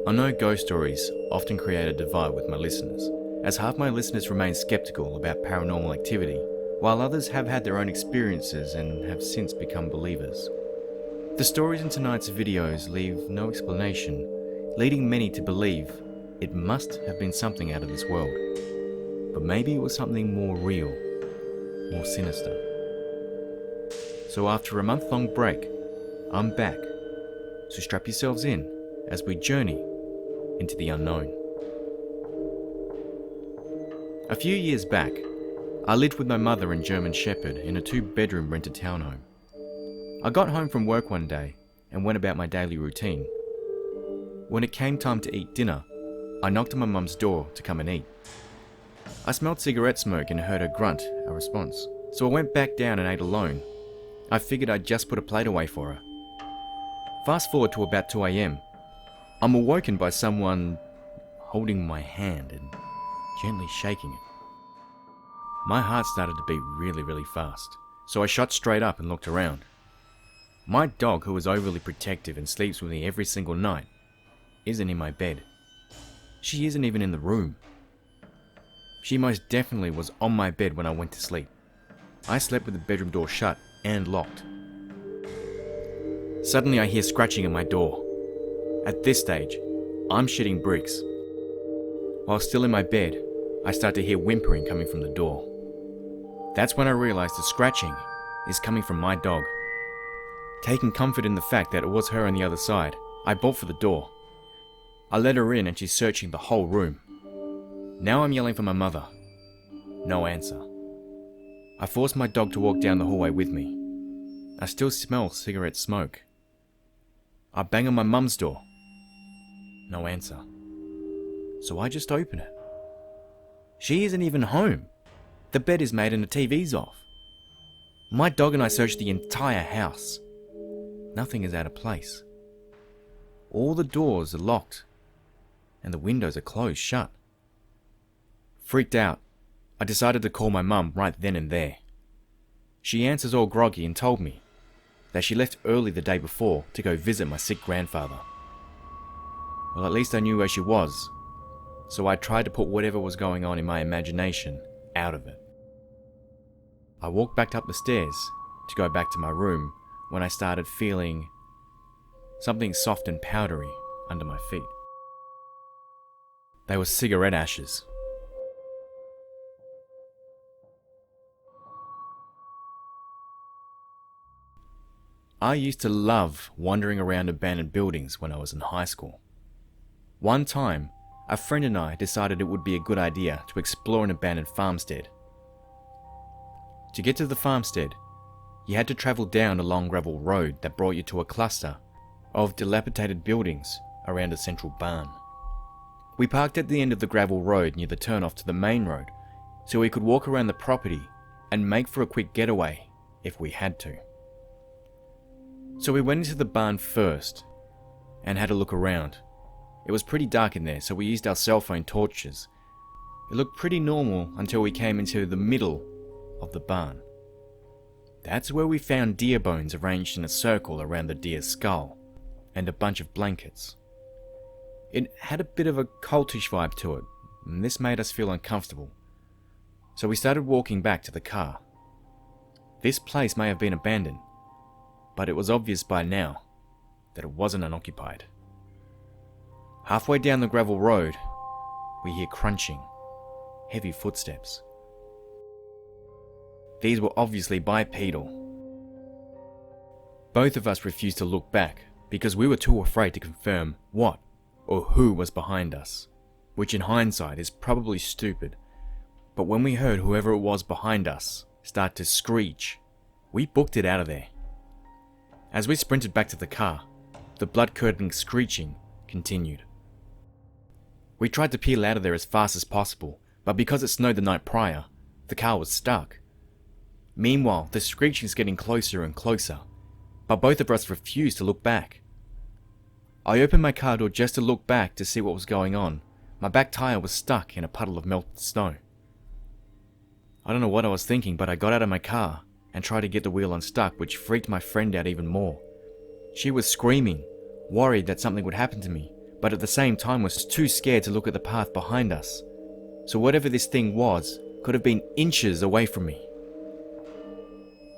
I know ghost stories often create a divide with my listeners, as half my listeners remain skeptical about paranormal activity, while others have had their own experiences and have since become believers. The stories in tonight's videos leave no explanation, leading many to believe it must have been something out of this world. But maybe it was something more real, more sinister. So after a month-long break, I'm back. So strap yourselves in as we journey into the unknown. A few years back, I lived with my mother and German Shepherd in a 2-bedroom rented townhome. I got home from work one day and went about my daily routine. When it came time to eat dinner, I knocked on my mum's door to come and eat. I smelled cigarette smoke and heard her grunt a response, so I went back down and ate alone. I figured I'd just put a plate away for her. Fast forward to about 2 a.m. I'm awoken by someone holding my hand and gently shaking it. My heart started to beat really fast, so I shot straight up and looked around. My dog, who is overly protective and sleeps with me every single night, isn't in my bed. She isn't even in the room. She most definitely was on my bed when I went to sleep. I slept with the bedroom door shut and locked. Suddenly I hear scratching at my door. At this stage, I'm shitting bricks. While still in my bed, I start to hear whimpering coming from the door. That's when I realize the scratching is coming from my dog. Taking comfort in the fact that it was her on the other side, I bolt for the door. I let her in and she's searching the whole room. Now I'm yelling for my mother. No answer. I force my dog to walk down the hallway with me. I still smell cigarette smoke. I bang on my mum's door. No answer. So I just open it. She isn't even home. The bed is made and the TV's off. My dog and I searched the entire house. Nothing is out of place. All the doors are locked and the windows are closed shut. Freaked out, I decided to call my mum right then and there. She answers all groggy and told me that she left early the day before to go visit my sick grandfather. Well, at least I knew where she was, so I tried to put whatever was going on in my imagination out of it. I walked back up the stairs to go back to my room when I started feeling something soft and powdery under my feet. They were cigarette ashes. I used to love wandering around abandoned buildings when I was in high school. One time, a friend and I decided it would be a good idea to explore an abandoned farmstead. To get to the farmstead, you had to travel down a long gravel road that brought you to a cluster of dilapidated buildings around a central barn. We parked at the end of the gravel road near the turnoff to the main road, so we could walk around the property and make for a quick getaway if we had to. So we went into the barn first and had a look around. It was pretty dark in there, so we used our cell phone torches. It looked pretty normal until we came into the middle of the barn. That's where we found deer bones arranged in a circle around the deer's skull and a bunch of blankets. It had a bit of a cultish vibe to it, and this made us feel uncomfortable. So we started walking back to the car. This place may have been abandoned, but it was obvious by now that it wasn't unoccupied. Halfway down the gravel road, we hear crunching, heavy footsteps. These were obviously bipedal. Both of us refused to look back because we were too afraid to confirm what or who was behind us, which in hindsight is probably stupid. But when we heard whoever it was behind us start to screech, we booked it out of there. As we sprinted back to the car, the blood-curdling screeching continued. We tried to peel out of there as fast as possible, but because it snowed the night prior, the car was stuck. Meanwhile, the screeching is getting closer and closer, but both of us refused to look back. I opened my car door just to look back to see what was going on. My back tire was stuck in a puddle of melted snow. I don't know what I was thinking, but I got out of my car and tried to get the wheel unstuck, which freaked my friend out even more. She was screaming, worried that something would happen to me, but at the same time was too scared to look at the path behind us. So whatever this thing was could have been inches away from me.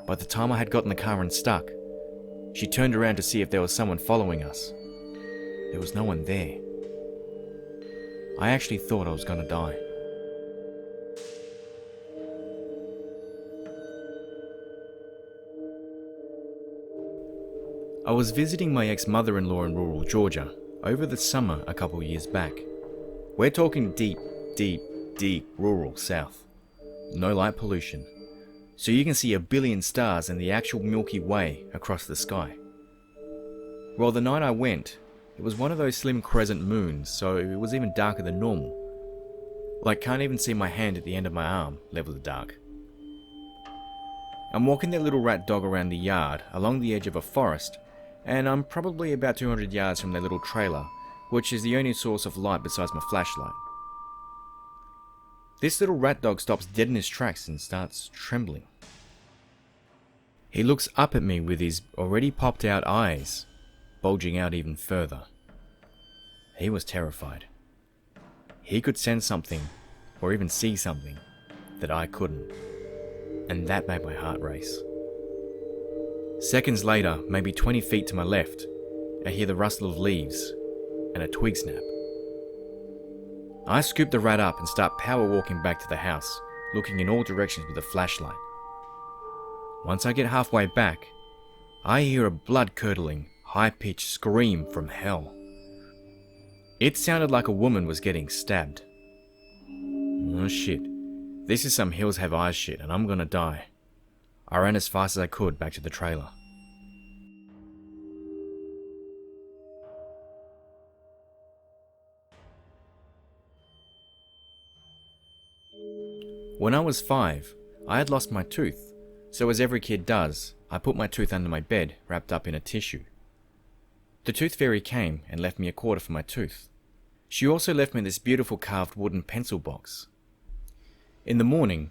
By the time I had gotten the car unstuck, she turned around to see if there was someone following us. There was no one there. I actually thought I was going to die. I was visiting my ex-mother-in-law in rural Georgia over the summer a couple years back. We're talking deep rural south. No light pollution. So you can see a billion stars and the actual Milky Way across the sky. Well, the night I went, it was one of those slim crescent moons, so it was even darker than normal. Like, can't even see my hand at the end of my arm, level of dark. I'm walking that little rat dog around the yard, along the edge of a forest, and I'm probably about 200 yards from their little trailer, which is the only source of light besides my flashlight. This little rat dog stops dead in his tracks and starts trembling. He looks up at me with his already popped out eyes, bulging out even further. He was terrified. He could sense something, or even see something, that I couldn't. And that made my heart race. Seconds later, maybe 20 feet to my left, I hear the rustle of leaves and a twig snap. I scoop the rat up and start power walking back to the house, looking in all directions with a flashlight. Once I get halfway back, I hear a blood-curdling, high-pitched scream from hell. It sounded like a woman was getting stabbed. Oh shit, this is some Hills Have Eyes shit and I'm gonna die. I ran as fast as I could back to the trailer. When I was 5, I had lost my tooth, so as every kid does, I put my tooth under my bed, wrapped up in a tissue. The tooth fairy came and left me a quarter for my tooth. She also left me this beautiful carved wooden pencil box. In the morning,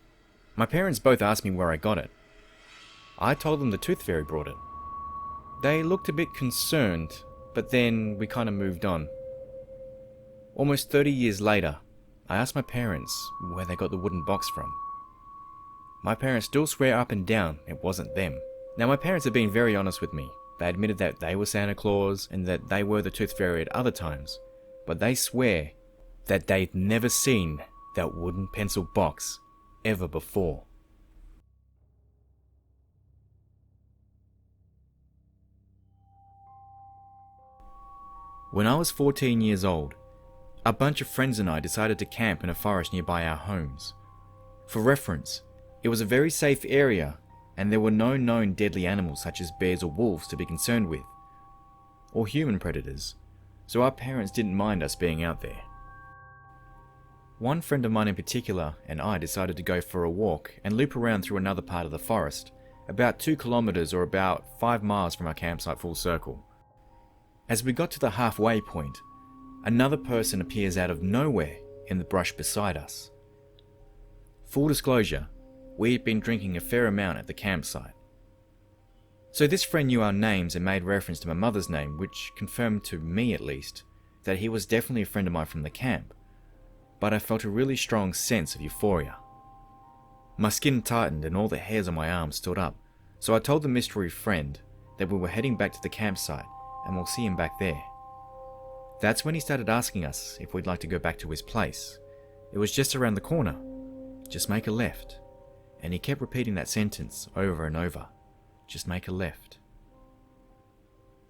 my parents both asked me where I got it. I told them the tooth fairy brought it. They looked a bit concerned, but then we kind of moved on. Almost 30 years later, I asked my parents where they got the wooden box from. My parents still swear up and down it wasn't them. Now, my parents have been very honest with me. They admitted that they were Santa Claus and that they were the tooth fairy at other times, but they swear that they'd never seen that wooden pencil box ever before. When I was 14 years old, a bunch of friends and I decided to camp in a forest nearby our homes. For reference, it was a very safe area and there were no known deadly animals such as bears or wolves to be concerned with, or human predators, so our parents didn't mind us being out there. One friend of mine in particular and I decided to go for a walk and loop around through another part of the forest, about 2 kilometers or about 5 miles from our campsite full circle. As we got to the halfway point, another person appears out of nowhere in the brush beside us. Full disclosure, we had been drinking a fair amount at the campsite. So this friend knew our names and made reference to my mother's name, which confirmed to me at least that he was definitely a friend of mine from the camp, but I felt a really strong sense of euphoria. My skin tightened and all the hairs on my arms stood up, so I told the mystery friend that we were heading back to the campsite and we'll see him back there. That's when he started asking us if we'd like to go back to his place. It was just around the corner. Just make a left. And he kept repeating that sentence over and over. Just make a left.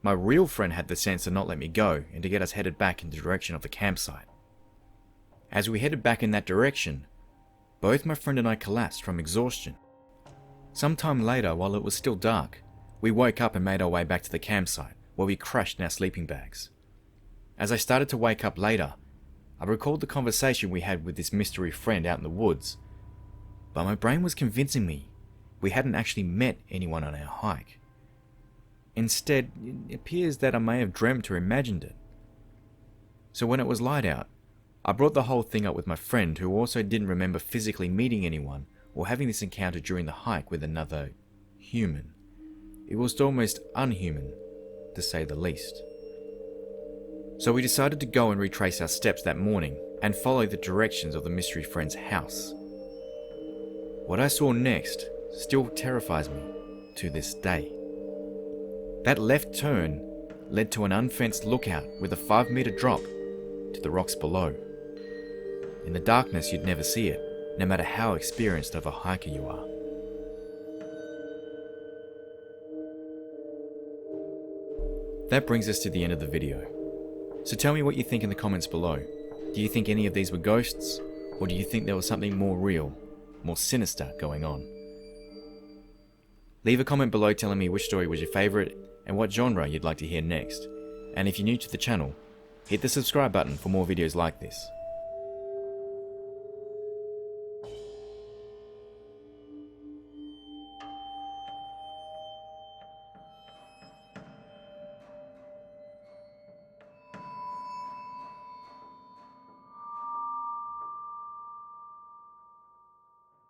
My real friend had the sense to not let me go and to get us headed back in the direction of the campsite. As we headed back in that direction, both my friend and I collapsed from exhaustion. Sometime later, while it was still dark, we woke up and made our way back to the campsite, where we crashed in our sleeping bags. As I started to wake up later, I recalled the conversation we had with this mystery friend out in the woods, but my brain was convincing me we hadn't actually met anyone on our hike. Instead, it appears that I may have dreamt or imagined it. So when it was light out, I brought the whole thing up with my friend, who also didn't remember physically meeting anyone or having this encounter during the hike with another human. It was almost unhuman, to say the least. So we decided to go and retrace our steps that morning and follow the directions of the mystery friend's house. What I saw next still terrifies me to this day. That left turn led to an unfenced lookout with a 5-meter drop to the rocks below. In the darkness you'd never see it, no matter how experienced of a hiker you are. That brings us to the end of the video. So tell me what you think in the comments below. Do you think any of these were ghosts? Or do you think there was something more real, more sinister going on? Leave a comment below telling me which story was your favourite and what genre you'd like to hear next. And if you're new to the channel, hit the subscribe button for more videos like this.